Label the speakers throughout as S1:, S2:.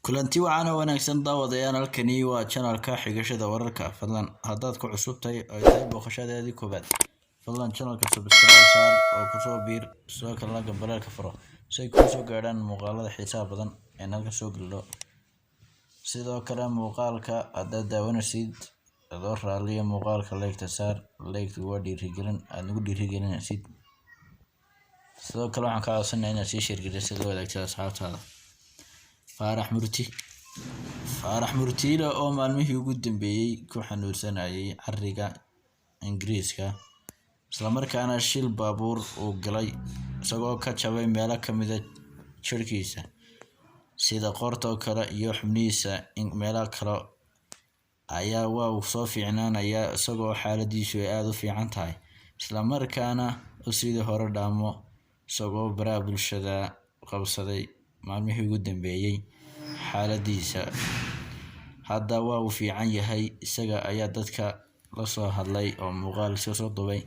S1: kulanti wacan oo wanaagsan daawadayaal halkani waa channelka xigashada wararka fadlan haddaad ku cusub tahay oo tahay booqashadeedii koobaad fadlan channelka subscribe saar oo ku soo biir sidoo kalena gambalaalka furo si ay kuu soo gaadhaan muuqaalada xiisaha badan ee halka soo geliyo sidoo kale muuqaalka haddaad daawanaysid adoo raaliya muuqaalka like saar like waa dhiirigelin aad nagu dhiirigelinaysid sidoo kale waxaan ka codsanayaa inaad sii share gareysid oo wadaagtid asxaabtaada Faarax Murtiile oo maalmihii ugu dambeeyay ku xanuunsanayay cariga Ingiriiska isla markaana shil baabuur uu galay isagoo ka jabay meelo ka mid ah jirkiisa sida qorto kale iyo xubnihiisa meelo kale ayaa uu soo fiicnaanaya isagoo xaaladiisu aad u fiican tahay isla markaana sidii hore dhaamo isagoo baraha bulshada qabsaday maalmihii ugu dambeeyay xaaladiisa hadda uu fiican yahay isaga ayaa dadka la soo hadlay oo muuqaal soo duubay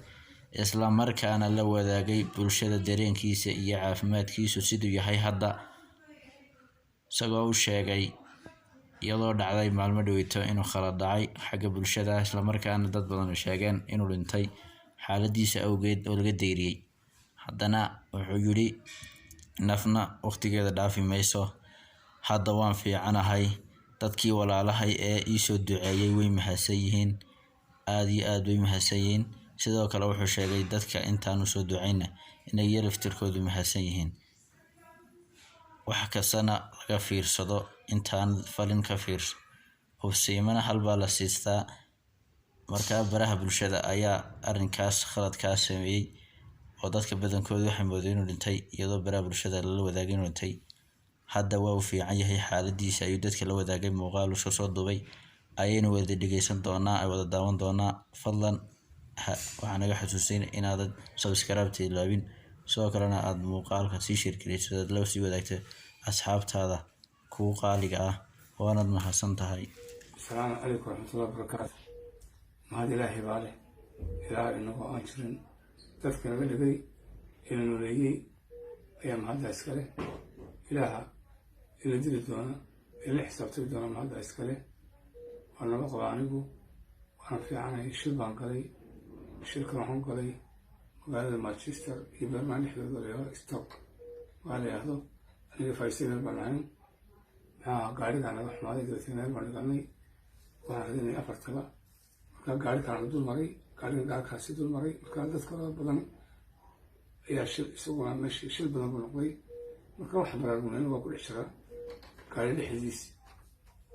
S1: isla markaana la wadaagay bulshada dareenkiisa iyo caafimaadkiisa siduu yahay hadda isagoo u sheegay iyadoo dhacday maalmo dhaweyto inuu khalad dhacay xagga bulshada isla markaana dad badan sheegeen inuu dhintay xaaladiisa awgeed oo laga deyriyay haddana wuxuu yiri nafna waqtigeeda dhaafi mayso hadda waan fiicanahay dadkii walaalahay ee ii soo duceeyay way mahadsan yihiin aad iyo aad way mahadsan yihiin sidoo kale wuxuu sheegay dadka intaan u soo duceyna inay laftirkoodu mahadsan yihiin wax kastana laga fiirsado intaan falin ka fiirso hubsiimana halbaa la siistaa markaa baraha bulshada ayaa arrinkaas khaladkaas sameeyay oo dadka badankoodu waxay moodeen inuu dhintay iyadoo baraha bulshada la wadaagay inuu dhintay hadda uu fiican yahay xaaladiisa ayuu dadka la wadaagay muuqaal soo duubay ayaynu wada dhageysan doonaa ay wada daawan doonaa fadlan waxaan naga xasuusin inaad subscribe laabin sidoo kalena aad muuqaalka sii share gareysid la sii wadaagto asxaabtaada ku qaaliga ah waanad mahadsan tahay
S2: السلام عليكم ورحمة الله وبركاته ما هذه لا حبالة إلى إنه أنشرن تذكر لقي إنه لقي أيام هذا أسكله إلها إلى دليل دونا إلى حسابته دونا ما هذا أسكله وأنا بقى عنه وأنا في عنه شربان قلي شركة رحم قلي وقال مانشستر يبقى ما نحضر له ستوك وقال ياخذه أنا فايسين البنان قاعد أنا رحمة الله دلتين البنان وهذين أفرتها قاعد كان دول مري قاعد كاسي دول مري كان تذكر بدن يا سوق ماشي شيل بدن بنقضي مركب حضر المنين وكل عشرة قاعد الحديث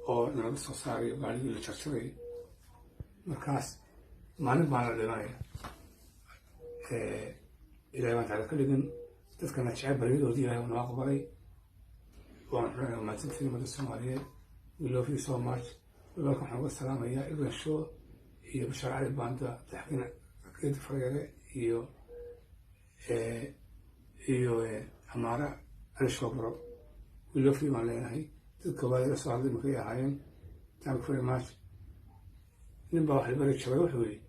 S2: أو نلبس صاري وقاعد اللي تشتري مركز ما نبغى على الرواية إذا ما تعرف كل جن تذكر نشعب بريد وديها ونواقبري وما تنسي مدة السومالية ولو في so much ولكن حنا السلام هي إبن شو هي بشار علي باندا تحكينا أكيد فريقة هي أمارة على شوبرو ولو في مالنا هي تذكر السؤال دي مكيا هاين تعرف فريق ماتش نبى واحد بريد شوي وحوي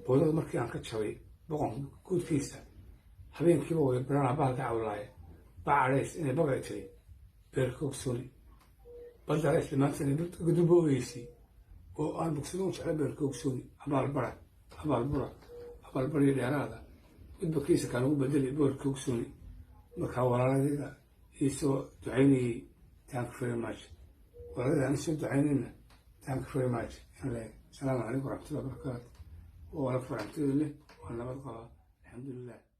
S2: بوضع مركي عن كتشوي بقوم كود فيسا حبين كيبو يبرنا بعض عولاي بعريس إني بقى تري بيركوب سوري بدل على إسلام سنة قدبوا ويسي وأنا بقصدون على بيركوب سوري أبار برا اللي هذا البكيسة كانوا بدل بيركوب سوري مكاورا هذا يسوى تعيني thank you very much وهذا أنا سو تعينينا thank you very much السلام عليكم ورحمة الله وبركاته ورحمة الله وأنا بقى الحمد لله